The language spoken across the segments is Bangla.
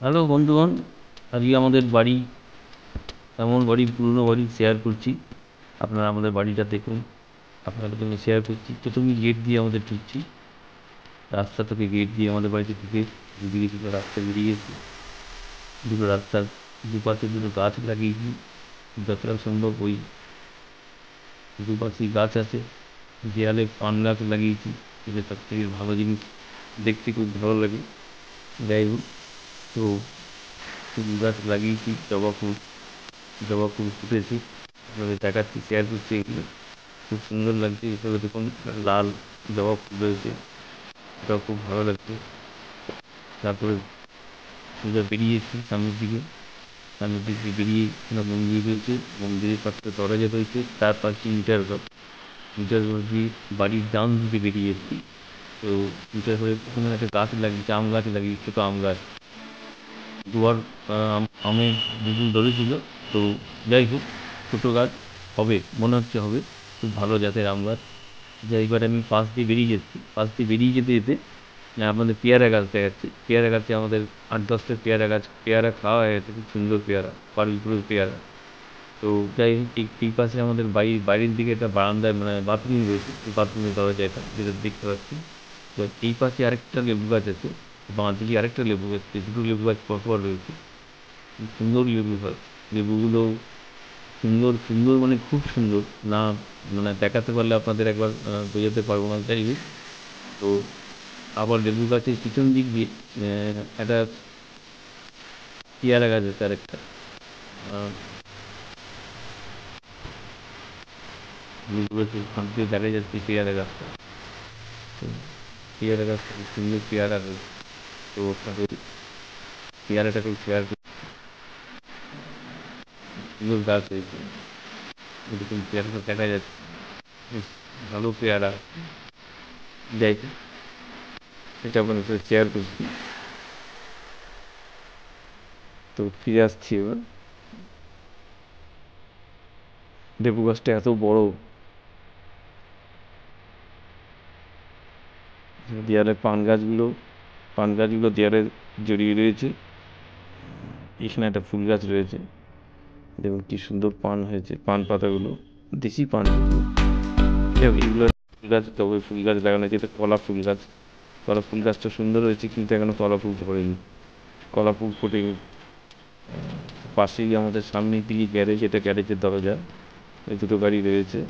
হ্যালো বন্ধুগণ, আজকে আমাদের বাড়ি, এমন বাড়ি, পুরনো বাড়ি শেয়ার করছি। আপনারা আমাদের বাড়িটা দেখুন। আপনাদের জন্য শেয়ার করছি। প্রথমেই গেট দিয়ে আমাদের ঢুকছি। রাস্তা থেকে গেট দিয়ে আমাদের বাড়িতে ঢুকে দুদিকে দুটো রাস্তা বেরিয়েছি। দুটো রাস্তার দুপাশে দুটো গাছ লাগিয়েছি। যতটা সম্ভব ওই দুপাশেই গাছ আছে। দেয়ালে পান গাছ লাগিয়েছি, এটা সব থেকে ভালো জিনিস, দেখতে খুব ভালো লাগে। যাই হোক, তো ফুল গাছ লাগিয়েছি, জবা ফুল ফুটেছে, আপনাদের দেখাচ্ছি, শেয়ার করছি। এগুলো খুব সুন্দর লাগছে। এসবে দেখুন, লাল জবা ফুল রয়েছে, এটাও খুব ভালো লাগছে। তারপরে সোজা বেরিয়েছি সামনের দিকে বেরিয়ে একটা মন্দির রয়েছে, মন্দিরের পাশে দরজা রয়েছে, তার পাশে মিটার ঘর দিয়ে বাড়ির ডান দিকে বেরিয়ে এসেছি। তো মিটার ঘরের পিছনে একটা গাছ লাগিয়েছে, আম গাছ লাগিয়েছে, ছোটো আম গাছ। দুয়ার আমের মুকুল ধরেছিল। তো যাই হোক, ছোটো গাছ, হবে মনে হচ্ছে হবে, খুব ভালো জাতের আম গাছ। যাই, এবার আমি পাশ দিয়ে বেরিয়ে যেতে যেতে আমাদের পেয়ারা গাছ দেখা যাচ্ছে। পেয়ারা গাছে আমাদের 8-10টা পেয়ারা গাছ, পেয়ারা খাওয়া হয়ে গেছে, খুব সুন্দর পেয়ারা, পারুল পেয়ারা। তো যাই হোক, এই পাশে আমাদের বাইরের দিকে একটা বারান্দায় মানে বাথরুম রয়েছে, বাথরুমের দরজা এটা, যেটা দেখতে পাচ্ছি। তো এই পাশে আরেকটা লেবু গাছ আছে, বাঁ দিকে আরেকটা লেবু গাছ, দুটো লেবু গাছ পরপর রয়েছে। সুন্দর লেবু গাছ, লেবুগুলো সুন্দর সুন্দর, মানে খুব সুন্দর। না, মানে দেখাতে পারলে আপনাদের একবার বোঝাতে পারবো না। যাই হোক, তো আবার লেবু গাছের পিছন দিক দিয়ে একটা পেয়ারা গাছ আছে আরেকটা। আহ, লেবু গাছের ওখান থেকে দেখা যাচ্ছে পেয়ারা গাছটা। তো পেয়ারা গাছটা খুব সুন্দর পেয়ারা রয়েছে। তো আপনাদের পেয়ারাটাকে শেয়ার সুন্দর গাছ হয়েছে, এরকম পেয়ারাটা দেখা যাচ্ছে, বেশ ভালো পেয়ারা। যাই হোক, এটা আপনাদের সাথে শেয়ার করছি। তো ফিরে আসছি এবার। লেবু গাছটা এত বড়, দেয়ালে পান গাছগুলো দেয়ালে জড়িয়ে রয়েছে। এখানে একটা ফুল গাছ রয়েছে, দেখুন কি সুন্দর পান হয়েছে, পান পাতাগুলো দেশি পান এগুলো। যাই হোক, এগুলো ফুল গাছ, তবে ফুল গাছ লাগানো হয়েছে, এটা কলা ফুল গাছ। কলা ফুল গাছটা সুন্দর হয়েছে, কিন্তু এখনো কলা ফুল ধরেনি, কলা ফুল ফোটেনি। পাশেই আমাদের সামনের দিকে গ্যারেজ, এটা গ্যারেজের দরজা, এই দুটো গাড়ি রয়েছে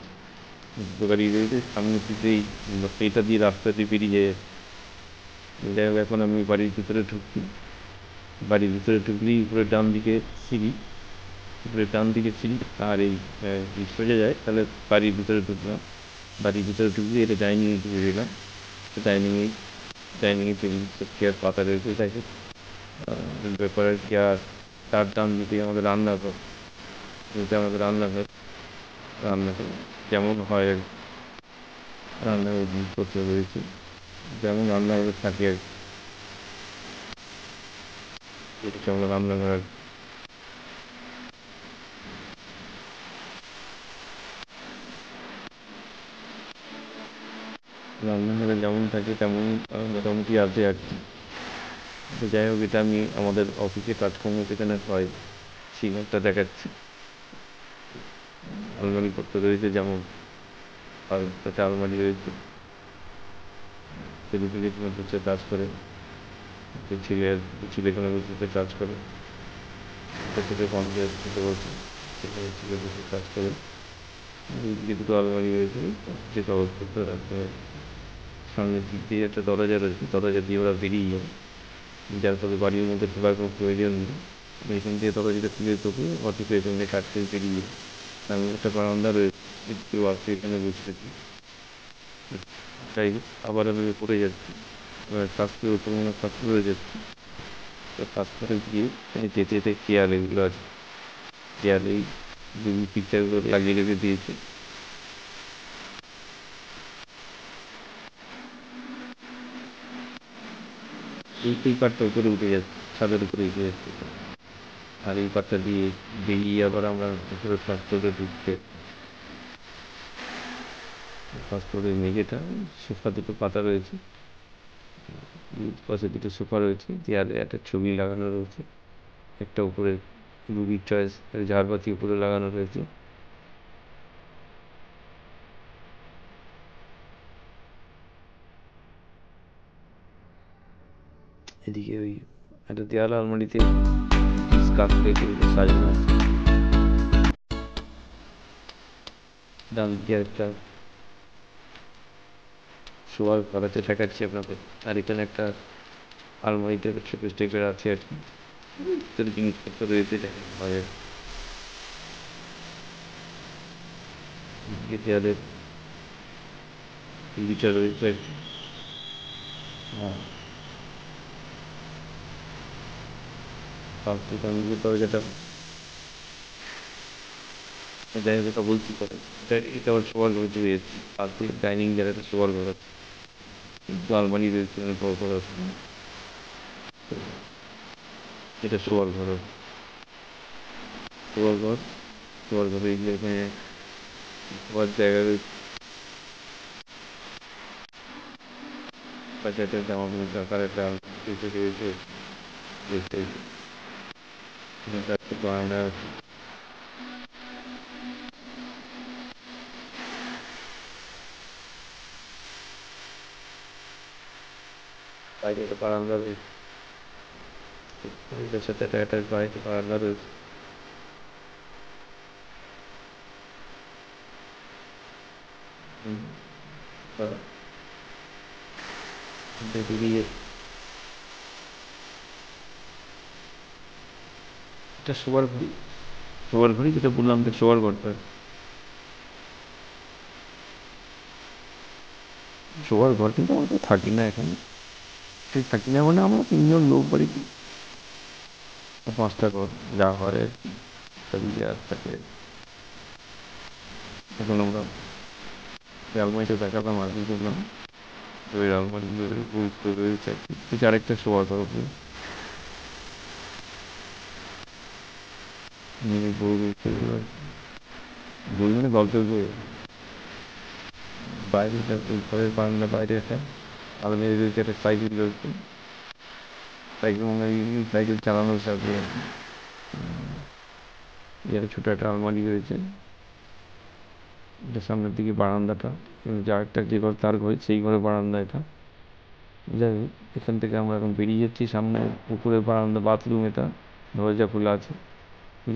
সামনের দিকেই। এটা দিয়ে রাস্তা দিয়ে বেরিয়ে যায়। যাই হোক, এখন আমি বাড়ির ভিতরে ঢুকছি। বাড়ির ভিতরে ঢুকলেই উপরে ডান দিকে সিঁড়ি, আর এই সোজা যায়, তাহলে বাড়ির ভিতরে ঢুকলাম। বাড়ির ভিতরে ঢুকলে এটা ডাইনিংয়ে ঢুকে গেলাম। ডাইনিংয়ে ডাইনিংয়ে টেবিল, চেয়ার পাতা রয়েছে, তাই ব্যাপার আর কি। আর তার ডান দিকে আমাদের রান্নাঘর, এটা আমাদের রান্নাঘর যেমন হয় আর কি। রান্নাঘর জিনিসপত্র রয়েছে, যেমন রান্নাঘরে থাকে আর কি, এটা আমাদের রান্নাঘর আর কি। রান্নাঘরে যেমন থাকে তেমন মোটামুটি আছে আর কি। তো যাই হোক, এটা আমি আমাদের অফিসে কাজকর্ম যেখানে হয় সেই ঘরটা দেখাচ্ছি। আলমারিপত্র রয়েছে, যেমন একটা আলমারি রয়েছে, ছেলে এখানে বসে কাজ করে, ছেলে ছেলে এখানে বসে কাজ করে, ছেলে কম্পিউটার শিখে বসে, সেখানে ছেলে বসে কাজ করে। এইদিকে দুটো আলমারি রয়েছে, যে কাগজপত্র রাখতে হয়। সামনের দিক দিয়ে একটা দরজা রয়েছে, দরজা দিয়ে ওরা বেরিয়ে যাবে, যার ফলে বাড়ির মধ্যে ঢোকার কোনো প্রয়োজন নেই। এখান দিয়ে দরজাটা খুলে ঢুকে অফিসে এখান থেকে কাজ থেকে বেরিয়ে যাবে। সামনে একটা বারান্দা রয়েছে, কেউ আসছে এখানে বসে থাকি। যাই হোক, আবার আমি পড়ে যাচ্ছি, কাজ করে কোনো কাজ করে যাচ্ছি। তো কাজ করে গিয়ে যেতে যেতে চেয়ার এগুলো আছে, চেয়ারেই পিকচারগুলো লাগিয়ে রেখে দিয়েছে। এই পাটটা উপরে উঠে যাচ্ছে, ছাদের উপরে উঠে যাচ্ছে। আর এই পাটটা দিয়ে বেরিয়ে আবার আমরা উপরে ফার্স্ট ফ্লোরে ঢুকতে, ফার্স্ট ফ্লোরের মেঝেটা সোফা দুটো পাতা রয়েছে, পাশে দুটো সোফা রয়েছে, দেয়ালে একটা ছবি লাগানো রয়েছে, একটা উপরে রুবির চয়েস ঝাড়বাতি উপরে লাগানো রয়েছে। এদিকে ওই একটা দেয়াল আলমারিতে স্কার্ফ দিয়ে সাজানো আছে। ডান দিকে একটা শোয়ার ঘর আছে, দেখাচ্ছি আপনাকে। আর এখানে একটা আলমারিতে ছোট স্টেপের আছে আর কি, ভিতরে জিনিসপত্র রয়েছে দেখেন ঘরের। দেয়ালে টিভিটা রয়েছে আর কি। হ্যাঁ, ফালতু আমি যে দরজাটা জায়গাটা বলছি করে, এটা আবার শোয়ার ঘরে চলে যাচ্ছে। পাশে ডাইনিং জায়গাটা শোয়ার ঘর আছে, কিন্তু আলমারি রয়েছে অনেক বড় বড় আছে। এটা শোয়ার ঘর, শোয়ার ঘর, শোয়ার ঘরে এই যে এখানে শোয়ার জায়গা রয়েছে। পাশে একটা জামা কাপড় রাখার একটা আলমারি রয়েছে। দেখতে একটা বারান্দা আছে, বাইরে একটা বারান্দা রয়েছে, এটার সাথে একটা বাইরে বারান্দা রয়েছে। হুম, আর বেরিয়ে এটা শোয়ার ঘরই, শোয়ার ঘরই যেটা বললাম যে শোয়ার ঘরটা। শোয়ার ঘর কিন্তু আমরা তো থাকি না এখানে। সেই থাকি না মানে আমরা তিনজন লোক বাড়িতে, পাঁচটা ঘর যা হয় আর কি, সবই দেওয়ার থাকে। এখন আমরা আলমারিটা দেখালাম আগে বললাম, তো ওই আলমারিগুলো গুরুত্ব রয়েছে আর কি। কিছু আরেকটা শোয়ার ঘর উপরে বই রয়েছে, বই মানে গল্পের বই। বাইরে ঘরের বারান্দা বাইরে একটা আলমারি রয়েছে, একটা সাইকেল রয়েছে, সাইকেল মানে সাইকেল চালানোর সাথে ছোট একটা আলমারি রয়েছে। এটা সামনের দিকে বারান্দাটা, যা একটা যে ঘর তার ঘরে সেই ঘরে বারান্দা এটা। যাই হোক, এখান থেকে আমরা এখন বেরিয়ে যাচ্ছি, সামনে উপরে বারান্দা বাথরুম, এটা দরজা খোলা আছে।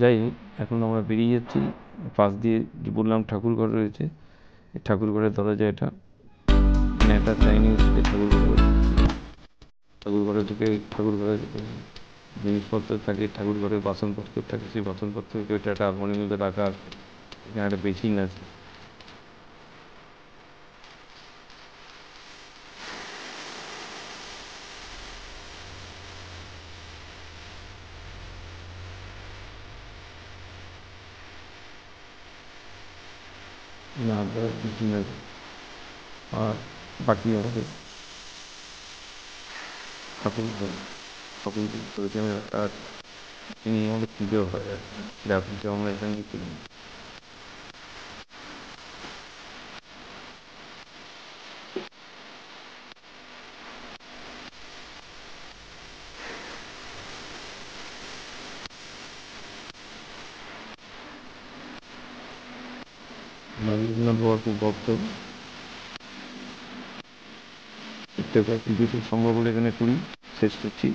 যাই হোক, এখন আমরা বেরিয়ে যাচ্ছি। পাশ দিয়ে যে বললাম ঠাকুর ঘর রয়েছে, এই ঠাকুর ঘরের দরজা এটা, মানে একটা চাইনিজ ঠাকুর ঘর। ঠাকুর ঘরে ঢুকে ঠাকুর ঘরে জিনিসপত্র থাকে, ঠাকুর ঘরে বাসনপত্র থাকে, সেই বাসনপত্রকে ওইটা একটা আলমারির মধ্যে রাখার। এখানে একটা বেসিন আছে। না, বেসিন আছে। আর বাকি আমাদের ঠাকুর ঘর, ঠাকুর করেছি আমি। আর তিনি আমাদের পুজো হয় আর কি, যা পুজো আমরা এখানে করি। রবীন্দ্রনাথ বাবার খুব ভক্ত, প্রত্যেকবার পুজোতে সম্ভব হলে এখানে করি, শেষ করছি।